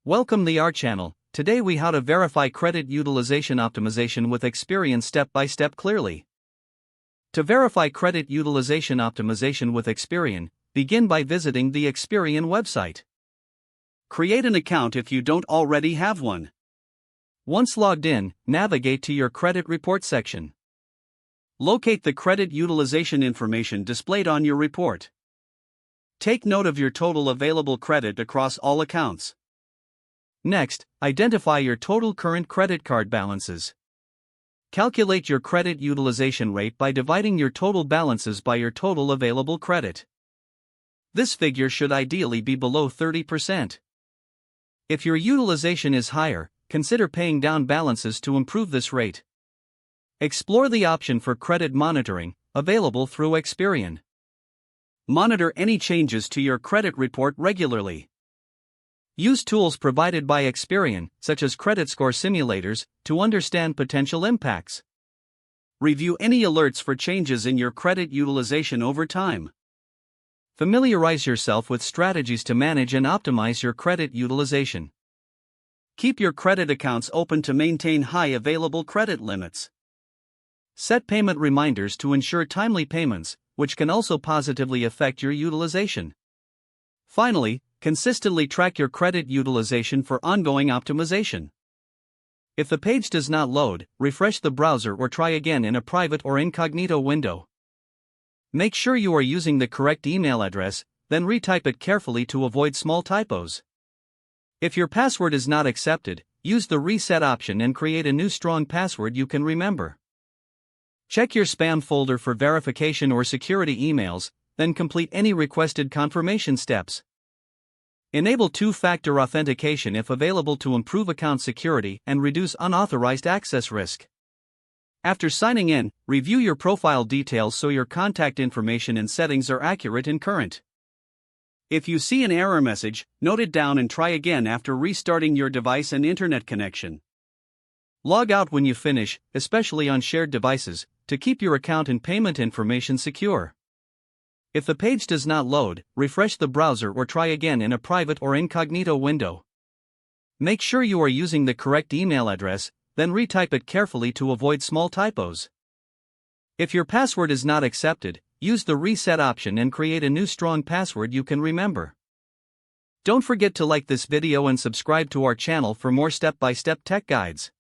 Welcome to our channel. Today we how to verify credit utilization optimization with Experian step by step clearly. To verify credit utilization optimization with Experian, begin by visiting the Experian website. Create an account if you don't already have one. Once logged in, navigate to your credit report section. Locate the credit utilization information displayed on your report. Take note of your total available credit across all accounts. Next, identify your total current credit card balances. Calculate your credit utilization rate by dividing your total balances by your total available credit. This figure should ideally be below 30%. If your utilization is higher, consider paying down balances to improve this rate. Explore the option for credit monitoring, available through Experian. Monitor any changes to your credit report regularly. Use tools provided by Experian, such as credit score simulators, to understand potential impacts. Review any alerts for changes in your credit utilization over time. Familiarize yourself with strategies to manage and optimize your credit utilization. Keep your credit accounts open to maintain high available credit limits. Set payment reminders to ensure timely payments, which can also positively affect your utilization. Finally, consistently track your credit utilization for ongoing optimization. If the page does not load, refresh the browser or try again in a private or incognito window. Make sure you are using the correct email address, then retype it carefully to avoid small typos. If your password is not accepted, use the reset option and create a new strong password you can remember. Check your spam folder for verification or security emails, then complete any requested confirmation steps. Enable two-factor authentication if available to improve account security and reduce unauthorized access risk. After signing in, review your profile details so your contact information and settings are accurate and current. If you see an error message, note it down and try again after restarting your device and internet connection. Log out when you finish, especially on shared devices, to keep your account and payment information secure. If the page does not load, refresh the browser or try again in a private or incognito window. Make sure you are using the correct email address, then retype it carefully to avoid small typos. If your password is not accepted, use the reset option and create a new strong password you can remember. Don't forget to like this video and subscribe to our channel for more step-by-step tech guides.